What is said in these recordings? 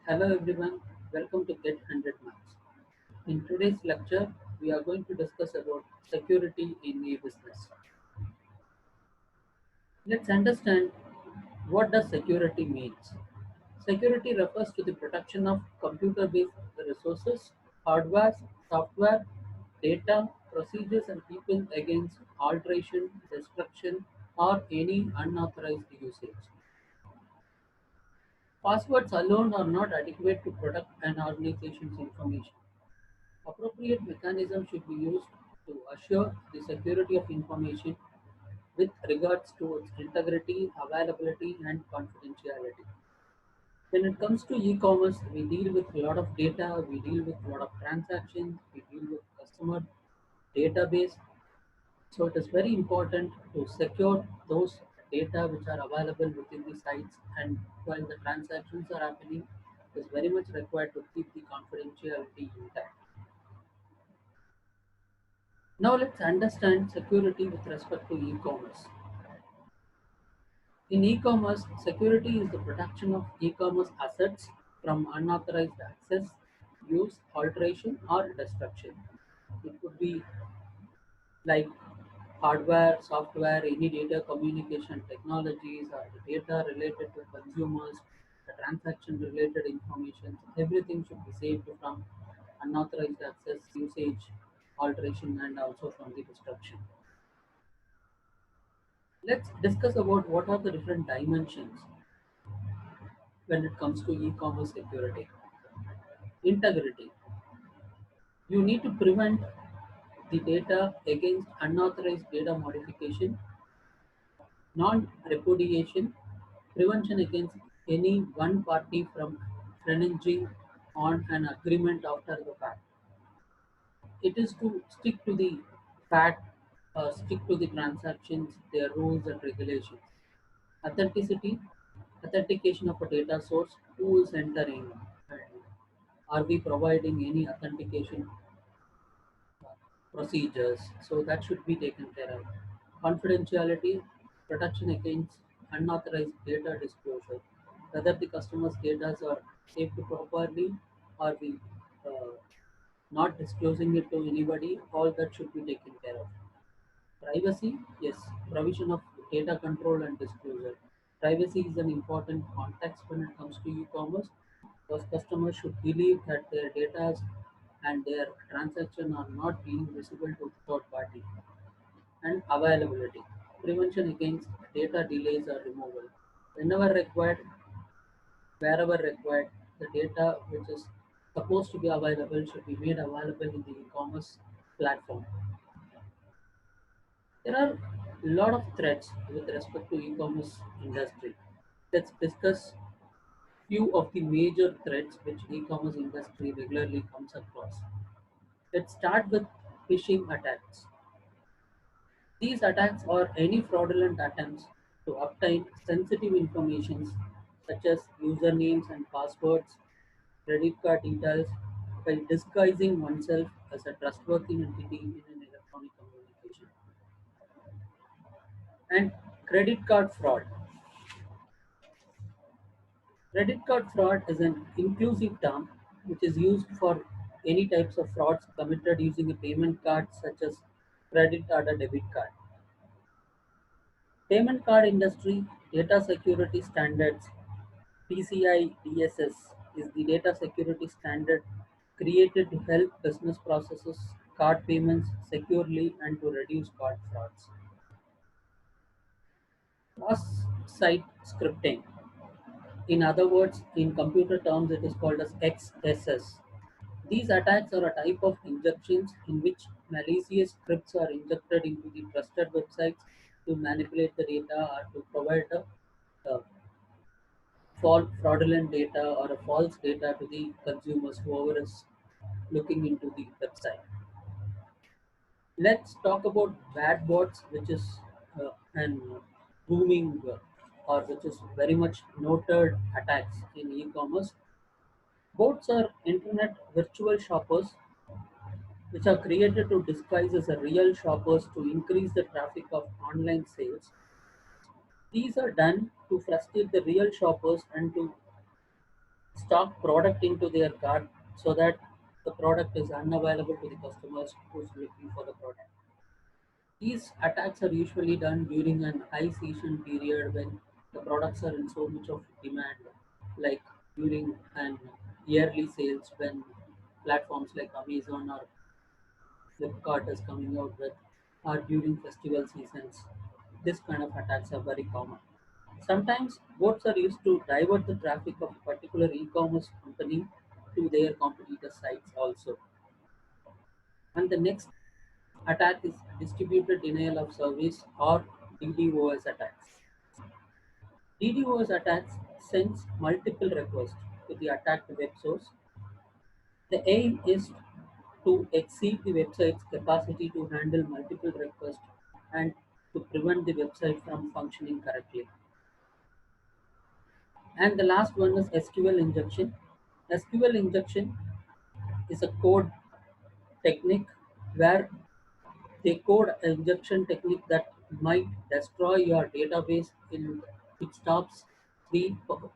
Hello everyone, welcome to Get 100 Marks. In today's lecture, we are going to discuss about security in e-business. Let's understand what does security means. Security refers to the protection of computer-based resources, hardware, software, data, procedures and people against alteration, destruction or any unauthorized usage. Passwords alone are not adequate to protect an organization's information. Appropriate mechanisms should be used to assure the security of information with regards to its integrity, availability, and confidentiality. When it comes to e-commerce, we deal with a lot of data, we deal with a lot of transactions, we deal with customer database. So it is very important to secure those data which are available within the sites and while the transactions are happening, it is very much required to keep the confidentiality intact. Now let's understand security with respect to e-commerce. In e-commerce, security is the protection of e-commerce assets from unauthorized access, use, alteration, or destruction. It could be like hardware, software, any data communication technologies, or the data related to consumers, the transaction related information. Everything should be saved from unauthorized access, usage, alteration, and also from the destruction. Let's discuss about what are the different dimensions when it comes to e-commerce security. Integrity. You need to prevent the data against unauthorized data modification, non-repudiation, prevention against any one party from reneging on an agreement after the fact. It is to stick to the fact, stick to the transactions, their rules and regulations. Authenticity, authentication of a data source, who is entering, and are we providing any authentication procedures? So that should be taken care of. Confidentiality, protection against unauthorized data disclosure, whether the customer's data are saved properly or we uh, not disclosing it to anybody, all that should be taken care of. Privacy, yes, provision of data control and disclosure. Privacy is an important context when it comes to e-commerce because customers should believe that their data and their transaction are not being visible to third party. And availability, prevention against data delays or removal. Whenever required, wherever required, the data which is supposed to be available should be made available in the e-commerce platform. There are a lot of threats with respect to e-commerce industry. Let's discuss few of the major threats which e-commerce industry regularly comes across. Let's start with phishing attacks. These attacks are any fraudulent attempts to obtain sensitive information such as usernames and passwords, credit card details, by disguising oneself as a trustworthy entity in an electronic communication. And credit card fraud. Credit card fraud is an inclusive term which is used for any types of frauds committed using a payment card such as credit card or debit card. Payment card industry data security standards PCI DSS is the data security standard created to help business processes card payments securely and to reduce card frauds. Cross-site scripting. In other words, in computer terms, it is called as XSS. These attacks are a type of injections in which malicious scripts are injected into the trusted websites to manipulate the data or to provide a fraudulent data or a false data to the consumers, whoever is looking into the website. Let's talk about bad bots, which is an booming or which is very much noted attacks in e-commerce. Bots are internet virtual shoppers which are created to disguise as a real shoppers to increase the traffic of online sales. These are done to frustrate the real shoppers and to stock product into their cart so that the product is unavailable to the customers who's looking for the product. These attacks are usually done during an high season period when the products are in so much of demand, like during an yearly sales when platforms like Amazon or Flipkart is coming out with, or during festival seasons. This kind of attacks are very common. Sometimes bots are used to divert the traffic of a particular e-commerce company to their competitor sites also. And the next attack is distributed denial of service or DDoS attacks. DDoS attacks sends multiple requests to the attacked web source. The aim is to exceed the website's capacity to handle multiple requests and to prevent the website from functioning correctly. And the last one is SQL injection. SQL injection is a code technique where they code an injection technique that might destroy your database in it stops the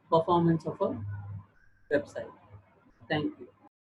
performance of a website. Thank you.